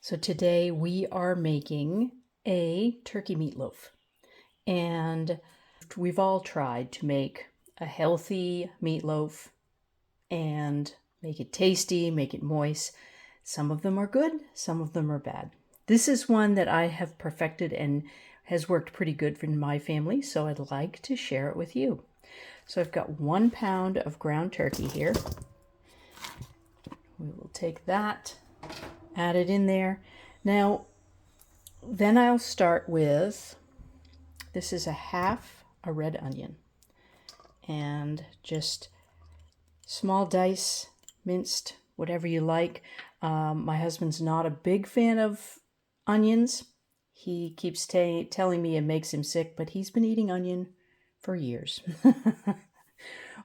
So today we are making a turkey meatloaf. And we've all tried to make a healthy meatloaf and make it tasty, make it moist. Some of them are good, some of them are bad. This is one that I have perfected and has worked pretty good for my family, so I'd like to share it with you. So I've got 1 pound of ground turkey here. We will take that, add it in there. Now, then I'll start with, this is half a red onion, and just small dice, minced, whatever you like. My husband's not a big fan of onions. He keeps telling me it makes him sick, but he's been eating onion for years.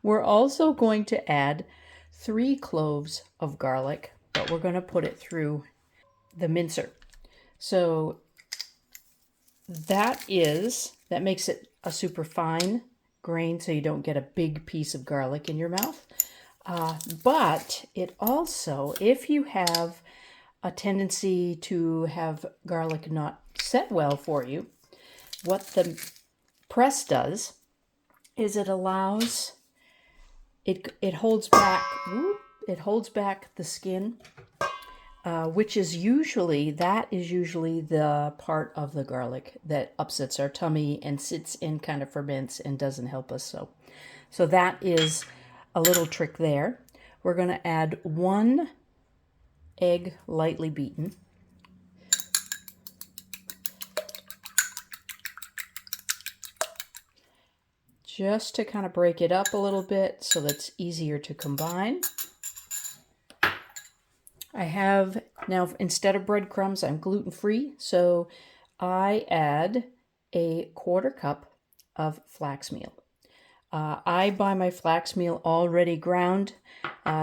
We're also going to add 3 cloves of garlic, but we're going to put it through the mincer. So that makes it a super fine grain, so you don't get a big piece of garlic in your mouth. But it also, if you have a tendency to have garlic not set well for you, what the press does is it allows, it holds back the skin, which is usually the part of the garlic that upsets our tummy and sits in, kind of ferments and doesn't help us. So that is a little trick there. We're going to add 1 egg lightly beaten. Just to kind of break it up a little bit so that's easier to combine. I have, now instead of breadcrumbs, I'm gluten-free, so I add a 1/4 cup of flax meal. I buy my flax meal already ground.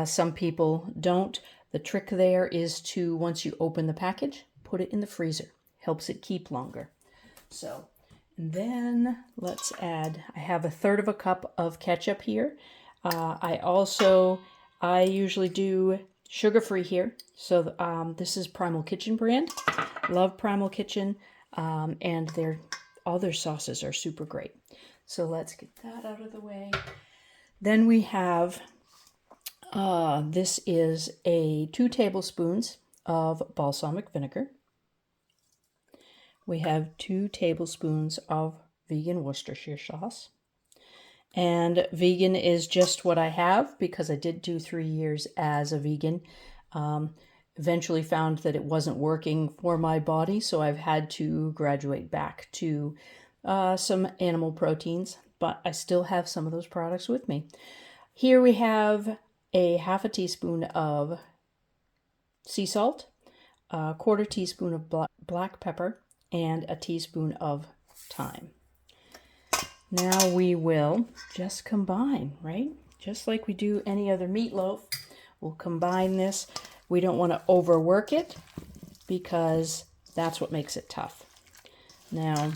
Some people don't. The trick there is to, once you open the package, put it in the freezer. Helps it keep longer. So, and then let's add, I have 1/3 cup of ketchup here. I usually do sugar-free here. So this is Primal Kitchen brand. Love Primal Kitchen, and all their sauces are super great. So let's get that out of the way. Then we have, this is 2 tablespoons of balsamic vinegar. We have 2 tablespoons of vegan Worcestershire sauce. And vegan is just what I have because I did do 3 years as a vegan. Eventually found that it wasn't working for my body, so I've had to graduate back to some animal proteins, but I still have some of those products with me. Here we have 1/2 teaspoon of sea salt, 1/4 teaspoon of black pepper, and 1 teaspoon of thyme. Now we will just combine, right? Just like we do any other meatloaf, we'll combine this. We don't want to overwork it because that's what makes it tough. Now,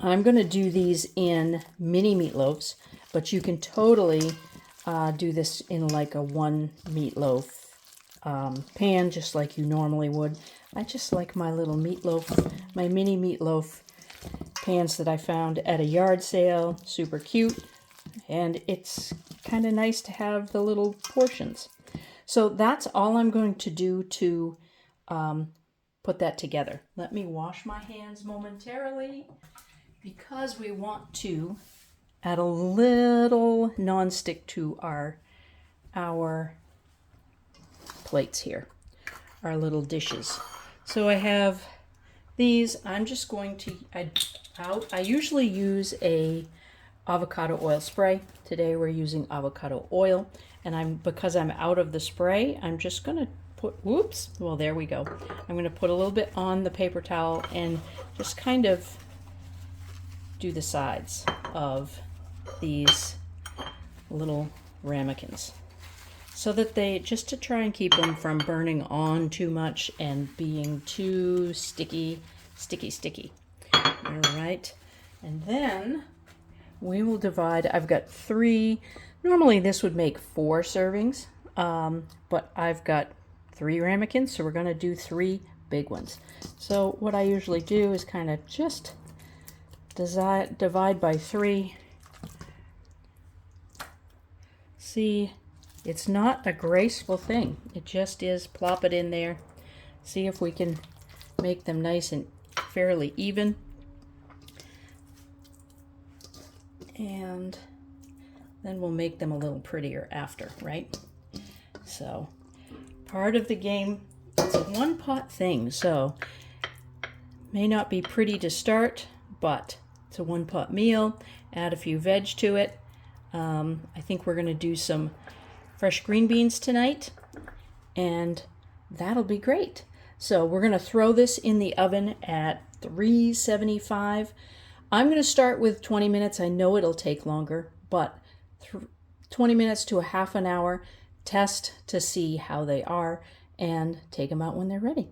I'm going to do these in mini meatloaves, but you can totally do this in like a 1 meatloaf pan, just like you normally would. I just like my little meatloaf, my mini meatloaf pans that I found at a yard sale. Super cute, and it's kind of nice to have the little portions. So that's all I'm going to do to put that together. Let me wash my hands momentarily because we want to add a little nonstick to our plates here, our little dishes. So I have these. I'm just going to, I usually use a avocado oil spray. Today we're using avocado oil, and because I'm out of the spray, I'm just going to put, there we go. I'm going to put a little bit on the paper towel and just kind of do the sides of these little ramekins so that just to try and keep them from burning on too much and being too sticky. All right, and then we will divide. I've got 3. Normally this would make 4 servings, but I've got 3 ramekins, so we're going to do 3 big ones. So what I usually do is kind of just divide by 3. See, it's not a graceful thing. It just is. Plop it in there. See if we can make them nice and fairly even. And then we'll make them a little prettier after, right? So part of the game, it's a one-pot thing, so may not be pretty to start, but it's a one-pot meal. Add a few veg to it. I think we're going to do some fresh green beans tonight, and that'll be great. So we're going to throw this in the oven at 375. I'm going to start with 20 minutes. I know it'll take longer, but 20 minutes to a half an hour. Test to see how they are and take them out when they're ready.